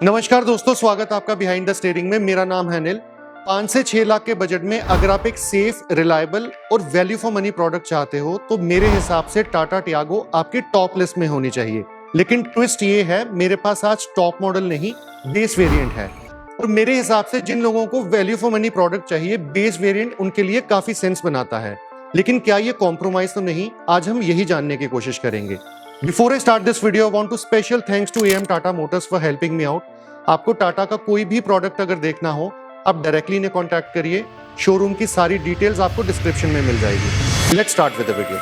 नमस्कार दोस्तों, स्वागत आपका बिहाइंड द स्टीयरिंग में। मेरा नाम है अनिल। 5 से 6 लाख के बजट में अगर आप एक सेफ, रिलायबल और वैल्यू फॉर मनी प्रोडक्ट चाहते हो तो मेरे हिसाब से टाटा टियागो आपकी टॉप लिस्ट में होनी चाहिए। लेकिन ट्विस्ट ये है, मेरे पास आज टॉप मॉडल नहीं, बेस वेरिएंट है। और मेरे हिसाब से जिन लोगों को वैल्यू फॉर मनी प्रोडक्ट चाहिए, बेस वेरिएंट उनके लिए काफी सेंस बनाता है। लेकिन क्या ये कॉम्प्रोमाइज तो नहीं? आज हम यही जानने की कोशिश करेंगे। Before I start this video, I want to special thanks to AM Tata Motors for helping me out. आपको टाटा का कोई भी प्रोडक्ट अगर देखना हो, आप डायरेक्टली इन्हें कॉन्टैक्ट करिए। शोरूम की सारी डिटेल्स आपको डिस्क्रिप्शन में मिल जाएगी। Let's start with the video.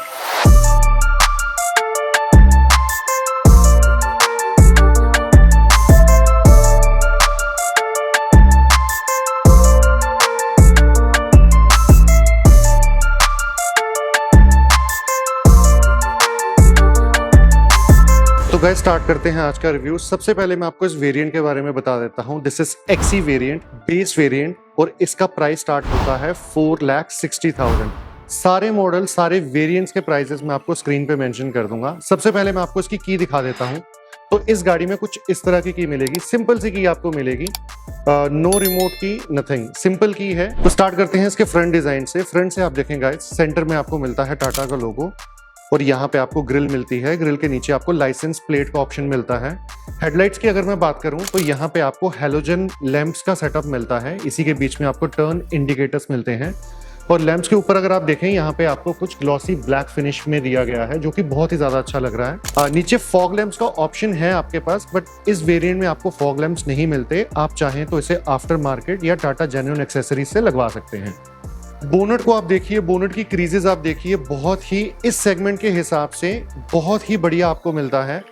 तो गाइस, स्टार्ट करते हैं आज का रिव्यू। सबसे पहले मैं आपको इस वेरिएंट के बारे में बता देता हूं। This is XE variant, base variant, और इसका प्राइस स्टार्ट होता है 4,60,000। सारे मॉडल, सारे वेरिएंट्स के प्राइसेस मैं आपको स्क्रीन पे मेंशन कर दूंगा। सबसे पहले मैं आपको इसकी की दिखा देता हूं। तो इस गाड़ी में कुछ इस तरह की मिलेगी, सिंपल सी की आपको मिलेगी। नो रिमोट की, नथिंग, सिंपल की है। तो स्टार्ट करते हैं इसके फ्रंट डिजाइन से। फ्रंट से आप देखें गाइस, सेंटर में आपको मिलता है टाटा का लोगो और यहाँ पे आपको ग्रिल मिलती है। ग्रिल के नीचे आपको लाइसेंस प्लेट का ऑप्शन मिलता है। हेडलाइट्स की अगर मैं बात करूं तो यहाँ पे आपको हैलोजन लैंप्स का सेटअप मिलता है। इसी के बीच में आपको टर्न इंडिकेटर्स मिलते हैं और लैंप्स के ऊपर अगर आप देखें, यहाँ पे आपको कुछ ग्लॉसी ब्लैक फिनिश में दिया गया है, जो कि बहुत ही ज्यादा अच्छा लग रहा है। नीचे फॉग लैंप्स का ऑप्शन है आपके पास, बट इस वेरिएंट में आपको फॉग लैंप्स नहीं मिलते। आप चाहें तो इसे आफ्टर मार्केट या टाटा जेन्युइन एक्सेसरीज से लगवा सकते हैं। बोनट को आप देखिए, बोनट की क्रीजेस आप देखिए, बहुत ही इस सेगमेंट के हिसाब से बहुत ही बढ़िया आपको मिलता है।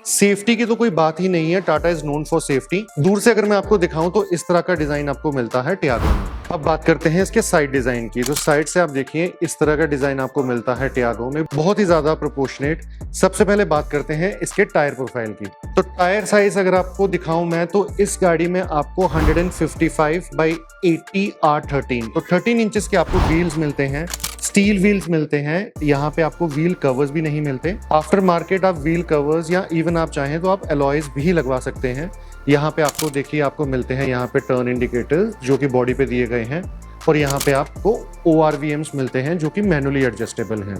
सेफ्टी की तो कोई बात ही नहीं है, Tata is known for safety. दूर से अगर मैं आपको दिखाऊं तो इस तरह का डिजाइन आपको मिलता है टियागो में। अब बात करते हैं इसके साइड डिजाइन की। तो साइड से आप देखिए, इस तरह का डिजाइन आपको मिलता है टियागो में, बहुत ही ज्यादा प्रोपोर्शनेट। सबसे पहले बात करते हैं इसके टायर प्रोफाइल की। तो टायर साइज अगर आपको दिखाऊं मैं, तो इस गाड़ी में आपको 155/80 R13, तो 13 इंचेस के आपको व्हील्स मिलते हैं। स्टील व्हील्स मिलते हैं। यहाँ पे आपको व्हील कवर्स भी नहीं मिलते। आफ्टर मार्केट आप व्हील कवर्स या इवन आप चाहें तो आप अलॉयज भी लगवा सकते हैं। यहाँ पे आपको देखिए, आपको मिलते हैं यहाँ पे टर्न इंडिकेटर्स जो कि बॉडी पे दिए गए हैं, और यहाँ पे आपको ORVMs मिलते हैं जो कि मैनुअली एडजस्टेबल हैं।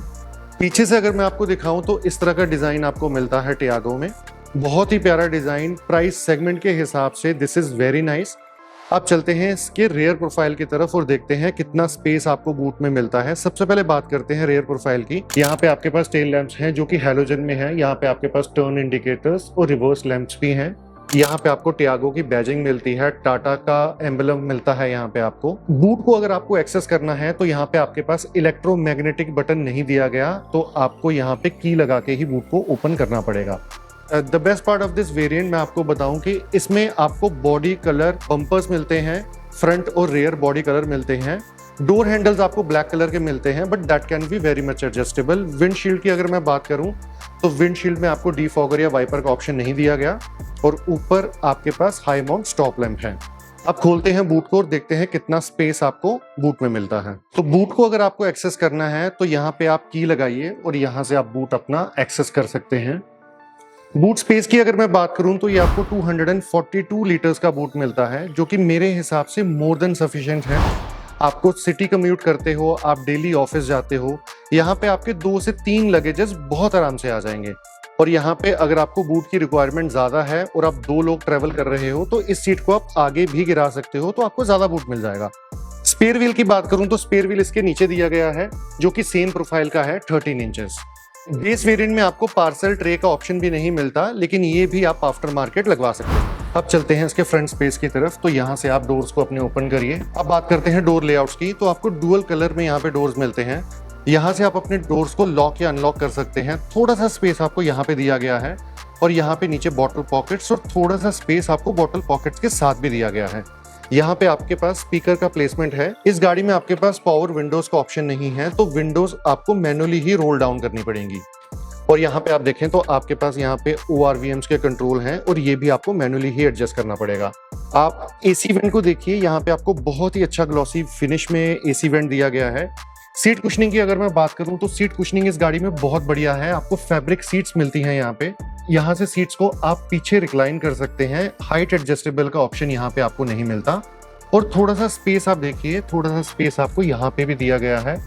पीछे से अगर मैं आपको दिखाऊं तो इस तरह का डिजाइन आपको मिलता है टियागो में, बहुत ही प्यारा डिजाइन। प्राइस सेगमेंट के हिसाब से दिस इज वेरी नाइस। अब चलते हैं इसके रेयर प्रोफाइल की तरफ और देखते हैं कितना स्पेस आपको बूट में मिलता है। सबसे पहले बात करते हैं रेयर प्रोफाइल की। यहाँ पे आपके पास टेल लैंप्स हैं जो कि हैलोजन में है। यहाँ पे आपके पास टर्न इंडिकेटर्स और रिवर्स लैंप्स भी हैं। यहाँ पे आपको टियागो की बैजिंग मिलती है, टाटा का एम्बलम मिलता है। यहाँ पे आपको बूट को अगर आपको एक्सेस करना है तो यहाँ पे आपके पास इलेक्ट्रोमैग्नेटिक बटन नहीं दिया गया, तो आपको यहाँ पे की लगा के ही बूट को ओपन करना पड़ेगा। The best part of this variant मैं आपको बताऊं कि इसमें आपको बॉडी कलर बम्पर्स मिलते हैं, फ्रंट और रेयर बॉडी कलर मिलते हैं। डोर हैंडल्स आपको ब्लैक कलर के मिलते हैं, but that can be very much adjustable. Windshield की अगर मैं बात करूं तो विंडशील्ड में आपको डीफॉगर या वाइपर का ऑप्शन नहीं दिया गया, और ऊपर आपके पास हाई माउंट स्टॉप लैंप है। अब खोलते हैं बूट को और देखते हैं कितना स्पेस आपको बूट में मिलता है। तो बूट को अगर आपको एक्सेस करना है तो यहाँ पे आप की लगाइए और यहाँ से आप बूट अपना एक्सेस कर सकते हैं। बूट स्पेस की अगर मैं बात करूं तो ये आपको 242 लीटर्स का बूट मिलता है, जो कि मेरे हिसाब से मोर देन सफिशिएंट है। आपको सिटी कम्यूट करते हो, आप डेली ऑफिस जाते हो, यहाँ पे आपके 2 से 3 लगेजेस बहुत आराम से आ जाएंगे। और यहाँ पे अगर आपको बूट की रिक्वायरमेंट ज्यादा है और आप 2 लोग ट्रेवल कर रहे हो तो इस सीट को आप आगे भी गिरा सकते हो, तो आपको ज्यादा बूट मिल जाएगा। स्पेयर व्हील की बात करूं तो स्पेयर व्हील इसके नीचे दिया गया है, जो कि सेम प्रोफाइल का है, 13 इंचेस। बेस वेरिएंट में आपको पार्सल ट्रे का ऑप्शन भी नहीं मिलता, लेकिन ये भी आप आफ्टर मार्केट लगवा सकते हैं। अब चलते हैं इसके फ्रंट स्पेस की तरफ। तो यहाँ से आप डोर्स को अपने ओपन करिए। अब बात करते हैं डोर लेआउट्स की। तो आपको डुअल कलर में यहाँ पे डोर्स मिलते हैं। यहाँ से आप अपने डोर्स को लॉक या अनलॉक कर सकते हैं। थोड़ा सा स्पेस आपको यहाँ पे दिया गया है, और यहाँ पे नीचे बॉटल पॉकेट्स और थोड़ा सा स्पेस आपको बॉटल पॉकेट्स के साथ भी दिया गया है। यहाँ पे आपके पास स्पीकर का प्लेसमेंट है। इस गाड़ी में आपके पास पावर विंडोज का ऑप्शन नहीं है, तो विंडोज आपको मैनुअली ही रोल डाउन करनी पड़ेंगी। और यहाँ पे आप देखें तो आपके पास यहाँ पे ORVMs के कंट्रोल हैं, और ये भी आपको मैनुअली ही एडजस्ट करना पड़ेगा। आप AC वेंट को देखिए, यहाँ पे आपको बहुत ही अच्छा ग्लॉसी फिनिश में AC वेंट दिया गया है। सीट कुशनिंग की अगर मैं बात करूं तो सीट कुशनिंग इस गाड़ी में बहुत बढ़िया है। आपको फैब्रिक सीट्स मिलती हैं यहाँ पे। यहाँ से सीट्स को आप पीछे रिक्लाइन कर सकते हैं। हाइट एडजस्टेबल का ऑप्शन यहाँ पे आपको नहीं मिलता। और थोड़ा सा स्पेस आप देखिए, थोड़ा सा स्पेस आपको यहाँ पे भी दिया गया है।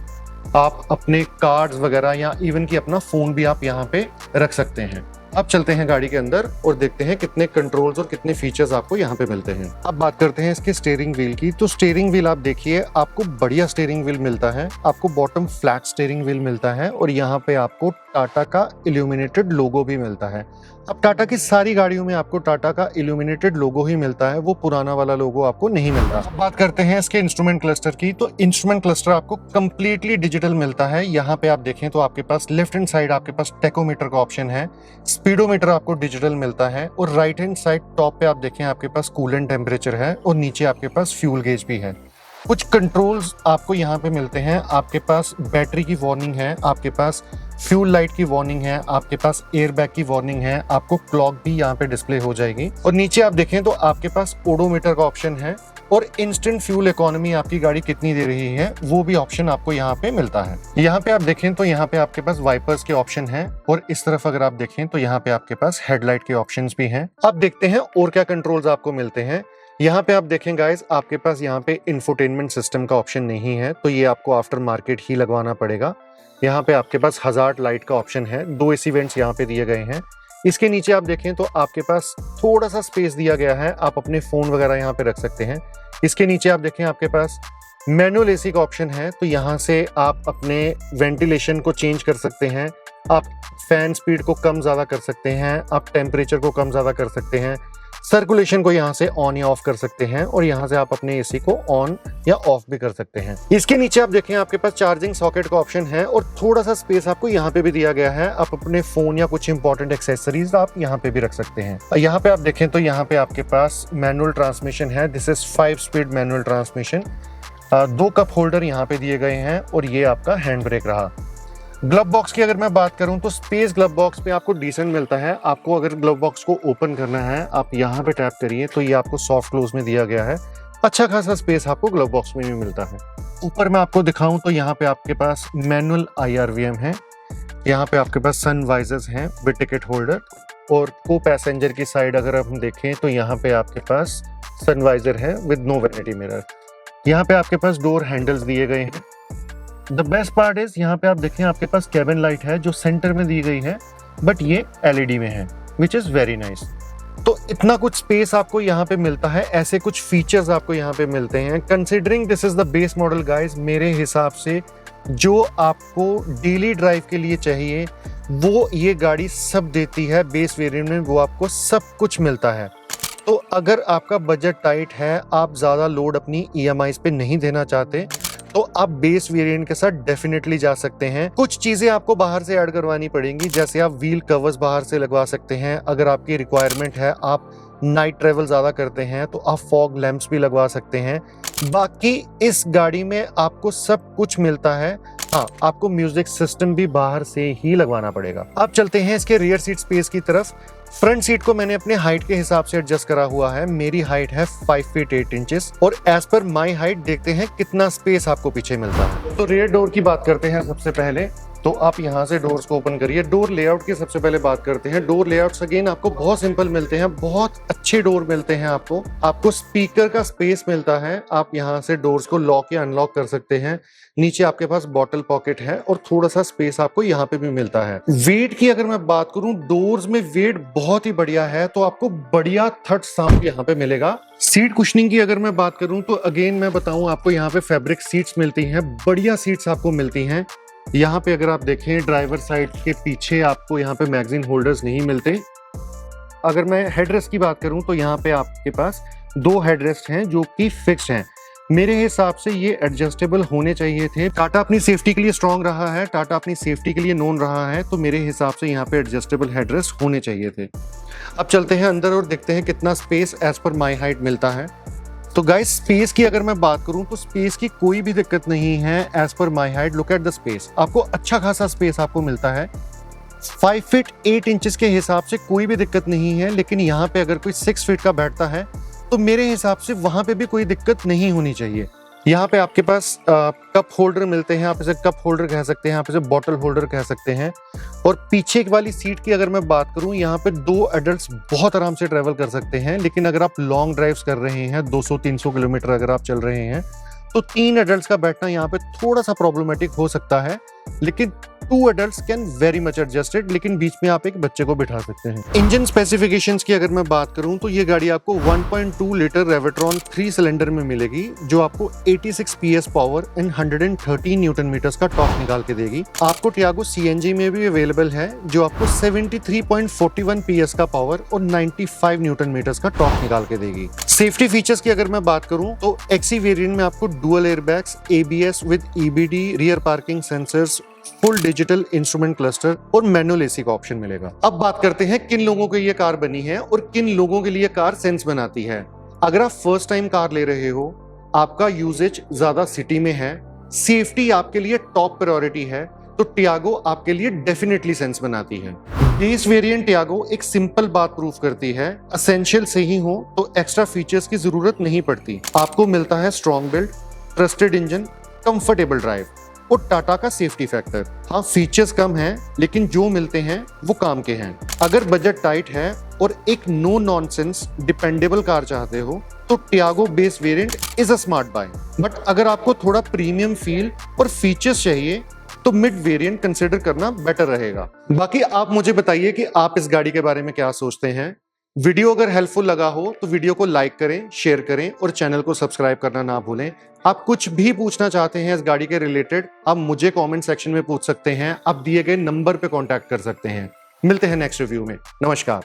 आप अपने कार्ड्स वगैरह या इवन कि अपना फोन भी आप यहाँ पे रख सकते हैं। अब चलते हैं गाड़ी के अंदर और देखते हैं कितने कंट्रोल्स और कितने फीचर्स आपको यहाँ पे मिलते हैं। अब बात करते हैं इसके स्टीयरिंग व्हील की। तो स्टीयरिंग व्हील आप देखिए, आपको बढ़िया स्टीयरिंग व्हील मिलता है। आपको बॉटम फ्लैट स्टीयरिंग व्हील मिलता है और यहाँ पे आपको टाटा का इल्यूमिनेटेड लोगो भी मिलता है। अब टाटा की सारी गाड़ियों में आपको टाटा का इल्यूमिनेटेड लोगो ही मिलता है, वो पुराना वाला लोगो आपको नहीं मिलता। अब बात करते हैं इसके इंस्ट्रूमेंट क्लस्टर की। तो इंस्ट्रूमेंट क्लस्टर आपको कंप्लीटली डिजिटल मिलता है। यहाँ पे आप देखें तो आपके पास लेफ्ट हैंड साइड आपके पास टेकोमीटर का ऑप्शन है, स्पीडोमीटर आपको डिजिटल मिलता है और राइट हैंड साइड टॉप पे आप देखें आपके पास कूलेंट टेम्परेचर है और नीचे आपके पास फ्यूल गेज भी है। कुछ कंट्रोल्स आपको यहाँ पे मिलते हैं। आपके पास बैटरी की वार्निंग है, आपके पास फ्यूल लाइट की वार्निंग है, आपके पास एयर बैग की वार्निंग है, आपको क्लॉक भी यहाँ पे डिस्प्ले हो जाएगी। और नीचे आप देखें तो आपके पास ओडोमीटर का ऑप्शन है और इंस्टेंट फ्यूल इकोनॉमी आपकी गाड़ी कितनी दे रही है वो भी ऑप्शन आपको यहाँ पे मिलता है। यहाँ पे आप देखें तो यहाँ पे आपके पास वाइपर्स के ऑप्शन है और इस तरफ अगर आप देखें तो यहाँ पे आपके पास हेडलाइट के ऑप्शंस भी हैं। अब देखते हैं और क्या कंट्रोल्स आपको मिलते हैं। यहाँ पे आप देखें गाइस, आपके पास यहाँ पे इंफोटेनमेंट सिस्टम का ऑप्शन नहीं है, तो ये आपको आफ्टर मार्केट ही लगवाना पड़ेगा। यहाँ पे आपके पास हजार्ड लाइट का ऑप्शन है, 2 एसी वेंट्स यहाँ पे दिए गए हैं। इसके नीचे आप देखें तो आपके पास थोड़ा सा स्पेस दिया गया है, आप अपने फोन वगैरह यहाँ पे रख सकते हैं। इसके नीचे आप देखें आपके पास मैनुअल एसी का ऑप्शन है, तो यहाँ से आप अपने वेंटिलेशन को चेंज कर सकते हैं, आप फैन स्पीड को कम ज़्यादा कर सकते हैं, आप टेम्परेचर को कम ज़्यादा कर सकते हैं, सर्कुलेशन को यहाँ से ऑन या ऑफ कर सकते हैं और यहाँ से आप अपने एसी को ऑन या ऑफ भी कर सकते हैं। इसके नीचे आप देखें आपके पास चार्जिंग सॉकेट का ऑप्शन है और थोड़ा सा स्पेस आपको यहाँ पे भी दिया गया है। आप अपने फोन या कुछ इंपॉर्टेंट एक्सेसरीज आप यहाँ पे भी रख सकते हैं। यहाँ पे आप देखें तो यहाँ पे आपके पास मैनुअल ट्रांसमिशन है। This is 5 speed manual transmission. 2 cup holder यहाँ पे दिए गए हैं और ये आपका हैंड ब्रेक रहा। ग्लव बॉक्स की अगर मैं बात करूं तो स्पेस ग्लव बॉक्स पे आपको डिसेंट मिलता है। आपको अगर ग्लव बॉक्स को ओपन करना है आप यहाँ पे टैप करिए तो ये आपको सॉफ्ट क्लोज में दिया गया है। अच्छा खासा स्पेस आपको ग्लव बॉक्स में भी मिलता है। ऊपर मैं आपको दिखाऊं तो यहाँ पे आपके पास मैनुअल IRVM है, यहाँ पे आपके पास सन वाइजर्स हैं विद टिकट होल्डर और को पैसेंजर की साइड अगर हम देखें तो यहाँ पे आपके पास सन वाइजर है विद नो वैनिटी मिरर। यहाँ पे आपके पास डोर हैंडल्स दिए गए हैं। द बेस्ट पार्ट इज यहाँ पे आप देखें आपके पास कैबिन लाइट है जो सेंटर में दी गई है, बट ये LED में है, विच इज वेरी नाइस। तो इतना कुछ स्पेस आपको यहाँ पे मिलता है, ऐसे कुछ फीचर्स आपको यहाँ पे मिलते हैं। Considering this is the base model guys, मेरे हिसाब से जो आपको डेली ड्राइव के लिए चाहिए वो ये गाड़ी सब देती है। बेस वेरिएंट में वो आपको सब कुछ मिलता है। तो अगर आपका बजट टाइट है, आप ज़्यादा लोड अपनी EMIs पे नहीं देना चाहते, तो आप बेस वेरिएंट के साथ डेफिनेटली जा सकते हैं। कुछ चीजें आपको बाहर से ऐड करवानी पड़ेंगी, जैसे आप व्हील कवर्स बाहर से लगवा सकते हैं। अगर आपकी रिक्वायरमेंट है, आप नाइट ट्रेवल ज्यादा करते हैं, तो आप फॉग लैंप्स भी लगवा सकते हैं। बाकी इस गाड़ी में आपको सब कुछ मिलता है। हाँ, आपको म्यूजिक सिस्टम भी बाहर से ही लगवाना पड़ेगा। अब चलते हैं इसके रियर सीट स्पेस की तरफ। फ्रंट सीट को मैंने अपने हाइट के हिसाब से एडजस्ट करा हुआ है। मेरी हाइट है 5 फीट 8 इंचेस और एज पर माई हाइट देखते हैं कितना स्पेस आपको पीछे मिलता है। तो रियर डोर की बात करते हैं सबसे पहले। तो आप यहाँ से डोर्स को ओपन करिए। डोर लेआउट की सबसे पहले बात करते हैं। डोर लेआउट्स अगेन आपको बहुत सिंपल मिलते हैं, बहुत अच्छे डोर मिलते हैं। आपको स्पीकर का स्पेस मिलता है, आप यहाँ से डोर्स को लॉक या अनलॉक कर सकते हैं। नीचे आपके पास बॉटल पॉकेट है और थोड़ा सा स्पेस आपको यहाँ पे भी मिलता है। वेट की अगर मैं बात करूं, डोर्स में वेट बहुत ही बढ़िया है, तो आपको बढ़िया थर्ड साउंड यहाँ पे मिलेगा। सीट कुशनिंग की अगर मैं बात करूं तो अगेन मैं बताऊं आपको यहाँ पे फैब्रिक सीट्स मिलती हैं, बढ़िया सीट्स आपको मिलती हैं। यहाँ पे अगर आप देखें ड्राइवर साइड के पीछे आपको यहाँ पे मैगजीन होल्डर्स नहीं मिलते। अगर मैं हेडरेस्ट की बात करूं तो यहाँ पे आपके पास 2 हेडरेस्ट हैं जो कि फिक्स्ड हैं। मेरे हिसाब से ये एडजस्टेबल होने चाहिए थे। टाटा अपनी सेफ्टी के लिए स्ट्रांग रहा है, टाटा अपनी सेफ्टी के लिए नोन रहा है, तो मेरे हिसाब से यहाँ पे एडजस्टेबल हेडरेस्ट होने चाहिए थे। अब चलते हैं अंदर और देखते हैं कितना स्पेस एज पर माई हाइट मिलता है। तो गाइस, स्पेस की अगर मैं बात करूं तो स्पेस की कोई भी दिक्कत नहीं है एज पर my height. Look at the space, आपको अच्छा खासा स्पेस आपको मिलता है। 5 फीट 8 इंचेस के हिसाब से कोई भी दिक्कत नहीं है, लेकिन यहाँ पे अगर कोई 6 फीट का बैठता है तो मेरे हिसाब से वहां पे भी कोई दिक्कत नहीं होनी चाहिए। यहाँ पे आपके पास कप होल्डर मिलते हैं, आप इसे कप होल्डर कह सकते हैं, आप इसे बॉटल होल्डर कह सकते हैं। और पीछे वाली सीट की अगर मैं बात करूं, यहाँ पे 2 एडल्ट्स बहुत आराम से ट्रैवल कर सकते हैं। लेकिन अगर आप लॉन्ग ड्राइव्स कर रहे हैं, 200-300 किलोमीटर अगर आप चल रहे हैं, तो 3 एडल्ट्स का बैठना यहाँ पे थोड़ा सा प्रॉब्लमेटिक हो सकता है। लेकिन 2 adults can very much adjusted, लेकिन बीच में आप एक बच्चे को बिठा सकते हैं। इंजन स्पेसिफिकेशंस की अगर मैं बात करूं, तो ये गाड़ी आपको 1.2 लीटर रेवेट्रॉन 3 सिलेंडर में मिलेगी, जो आपको 86 PS power and 113 newton metres का टॉर्क निकाल के देगी। आपको टियागो CNG में भी अवेलेबल है, जो आपको 73.41 PS का पावर और 95 न्यूटन मीटर्स का टॉर्क निकाल के देगी। सेफ्टी फीचर्स की अगर मैं बात करूं, तो XE वेरिएंट में आपको dual airbags, ABS with EBD, rear parking sensors, full digital instrument cluster और मैनुअल AC का ऑप्शन मिलेगा। अब बात करते हैं किन लोगों के लिए कार बनी है और किन लोगों के लिए कार सेंस बनाती है। अगर आप फर्स्ट टाइम कार ले रहे हो, आपका यूजेज ज्यादा सिटी में है, सेफ्टी आपके लिए टॉप प्रायोरिटी है, तो टियागो आपके लिए डेफिनेटली सेंस बनाती है। बेस वेरिएंट टियागो एक सिंपल बात प्रूफ करती है, एसेंशियल से ही हो तो एक्स्ट्रा फीचर्स की जरूरत नहीं पड़ती। आपको मिलता है strong build, trusted engine, comfortable drive और टाटा का सेफ्टी फैक्टर। हाँ, फीचर्स कम हैं, लेकिन जो मिलते हैं वो काम के हैं। अगर बजट टाइट है और एक नो नॉनसेंस डिपेंडेबल कार चाहते हो, तो Tiago base variant is a smart bye. But अगर आपको थोड़ा प्रीमियम फील और फीचर्स चाहिए, तो मिड वेरिएंट कंसिडर करना बेटर रहेगा। बाकी आप मुझे बताइए कि आप इस गाड़ी के बारे में क्या सोचते हैं। वीडियो अगर हेल्पफुल लगा हो तो वीडियो को लाइक करें, शेयर करें और चैनल को सब्सक्राइब करना ना भूलें। आप कुछ भी पूछना चाहते हैं इस गाड़ी के रिलेटेड, आप मुझे कमेंट सेक्शन में पूछ सकते हैं। आप दिए गए नंबर पे कांटेक्ट कर सकते हैं। मिलते हैं नेक्स्ट रिव्यू में। नमस्कार।